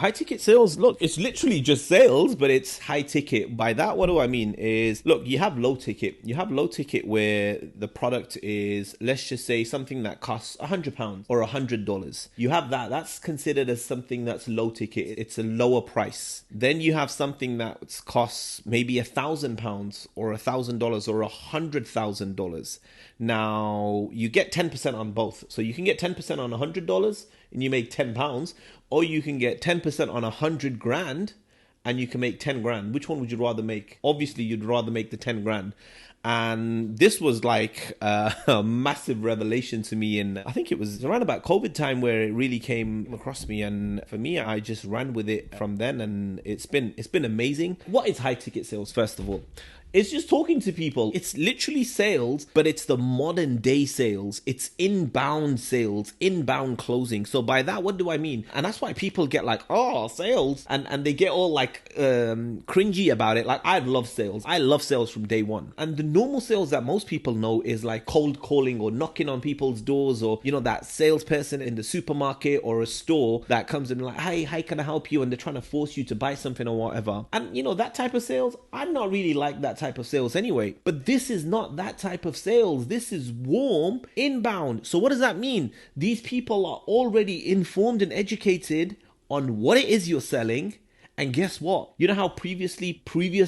High ticket sales, look, it's literally just sales, but it's high ticket. By that, what do I mean is, look, you have low ticket. You have low ticket where the product is, let's just say, something that costs £100 or $100. You have that. That's considered as something that's low ticket. It's a lower price. Then you have something that costs maybe £1,000 or $1,000 or $100,000. Now, you get 10% on both. So you can get 10% on $100 and you make £10, or you can get 10% on 100 grand and you can make 10 grand. Which one would you rather make? Obviously, you'd rather make the 10 grand. And this was like a massive revelation to me. And I think it was around about COVID time where it really came across me. And for me, I just ran with it from then. And it's been amazing. What is high ticket sales, first of all? It's just talking to people. It's literally sales, but it's the modern day sales. It's inbound sales, inbound closing. So by that, what do I mean? And that's why people get like, oh, sales. And they get all like cringy about it. Like, I love sales. I love sales from day one. And the normal sales that most people know is like cold calling or knocking on people's doors, or, you know, that salesperson in the supermarket or a store that comes in like, hey, how can I help you? And they're trying to force you to buy something or whatever. And, you know, that type of sales, I'm not really like that type of sales anyway. But this is not that type of sales. This is warm, inbound. So what does that mean? These people are already informed and educated on what it is you're selling. And guess what? You know how previous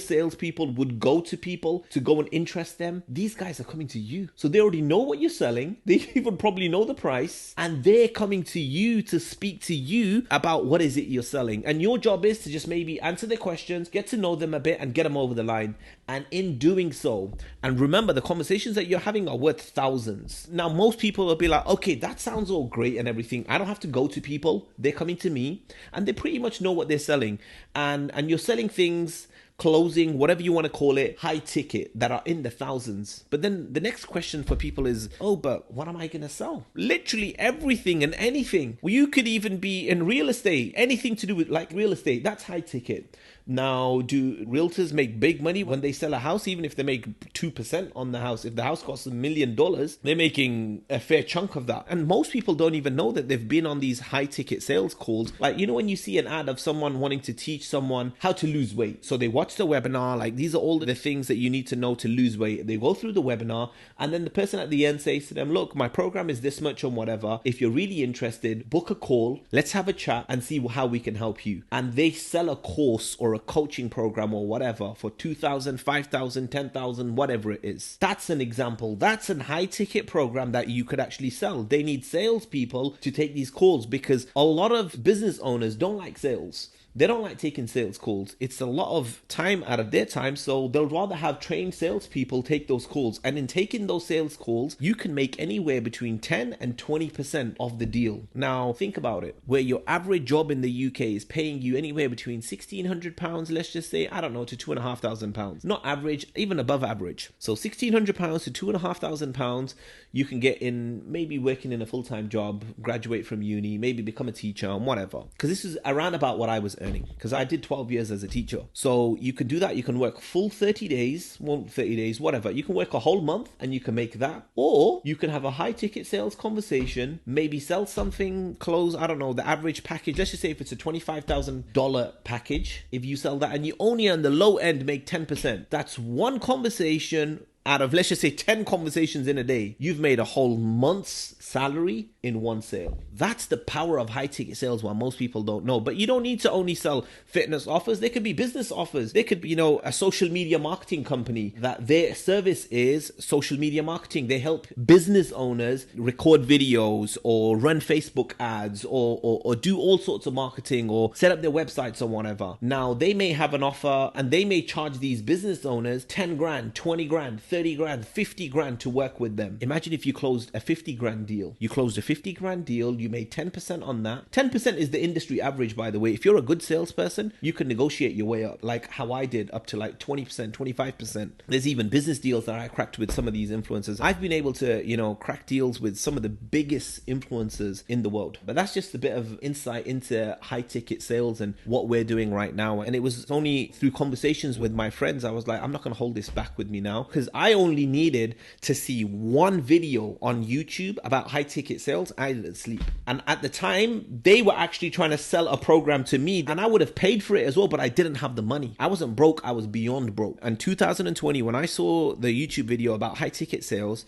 salespeople would go to people to go and interest them? These guys are coming to you. So they already know what you're selling. They even probably know the price. And they're coming to you to speak to you about what is it you're selling. And your job is to just maybe answer their questions, get to know them a bit, and get them over the line. And in doing so, and remember, the conversations that you're having are worth thousands. Now, most people will be like, okay, that sounds all great and everything. I don't have to go to people. They're coming to me. And they pretty much know what they're selling. And you're selling things, closing, whatever you want to call it, high ticket, that are in the thousands. But then the next question for people is, oh, but what am I going to sell? Literally everything and anything. Well, you could even be in real estate, anything to do with like real estate. That's high ticket. Now, do realtors make big money when they sell a house, even if they make 2% on the house? If the house costs $1 million, they're making a fair chunk of that. And most people don't even know that they've been on these high ticket sales calls. Like, you know, when you see an ad of someone wanting to teach someone how to lose weight. So they watch the webinar, like, these are all the things that you need to know to lose weight. They go through the webinar, and then the person at the end says to them, look, my program is this much on whatever. If you're really interested, book a call. Let's have a chat and see how we can help you. And they sell a course or a coaching program or whatever for 2,000, 5,000, 10,000, whatever it is. That's an example. That's a high ticket program that you could actually sell. They need salespeople to take these calls because a lot of business owners don't like sales. They don't like taking sales calls. It's a lot of time out of their time, so they'll rather have trained salespeople take those calls. And in taking those sales calls, you can make anywhere between 10 and 20% of the deal. Now, think about it. Where your average job in the UK is paying you anywhere between £1,600, let's just say, I don't know, to £2,500. Not average, even above average. So £1,600 to £2,500, you can get in, maybe working in a full-time job, graduate from uni, maybe become a teacher, and whatever. Because this is around about what I was earning, because I did 12 years as a teacher. So you can do that. You can work full 30 days, 30 days, whatever. You can work a whole month and you can make that. Or you can have a high ticket sales conversation, maybe sell something, close, I don't know, the average package. Let's just say if it's a $25,000 package, if you sell that and you only on the low end make 10%, that's one conversation out of, let's just say, 10 conversations in a day. You've made a whole month's salary in one sale. That's the power of high ticket sales, what most people don't know. But you don't need to only sell fitness offers. They could be business offers. They could be, you know, a social media marketing company that their service is social media marketing. They help business owners record videos or run Facebook ads or do all sorts of marketing or set up their websites or whatever. Now, they may have an offer and they may charge these business owners 10 grand, 20 grand, 30 grand, 50 grand to work with them. Imagine if you closed a 50 grand deal. You closed a 50 grand deal, you made 10% on that. 10% is the industry average, by the way. If you're a good salesperson, you can negotiate your way up, like how I did, up to like 20%, 25%. There's even business deals that I cracked with some of these influencers. I've been able to, you know, crack deals with some of the biggest influencers in the world. But that's just a bit of insight into high ticket sales and what we're doing right now. And it was only through conversations with my friends, I was like, I'm not going to hold this back with me now, because I only needed to see one video on YouTube about high ticket sales sales, I didn't sleep. And at the time, they were actually trying to sell a program to me, and I would have paid for it as well, but I didn't have the money. I wasn't broke, I was beyond broke. And 2020, when I saw the YouTube video about high ticket sales,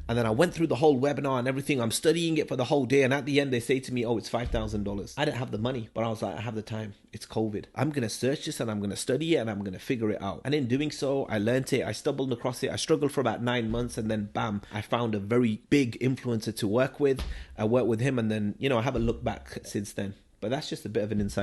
and then I went through the whole webinar and everything, I'm studying it for the whole day, and at the end they say to me, oh, it's $5,000. I didn't have the money, but I was like, I have the time. It's COVID. I'm going to search this and I'm going to study it and I'm going to figure it out. And in doing so, I learned it. I stumbled across it. I struggled for about 9 months, and then bam, I found a very big influencer to work with. I worked with him, and then, I haven't looked back since then. But that's just a bit of an insight.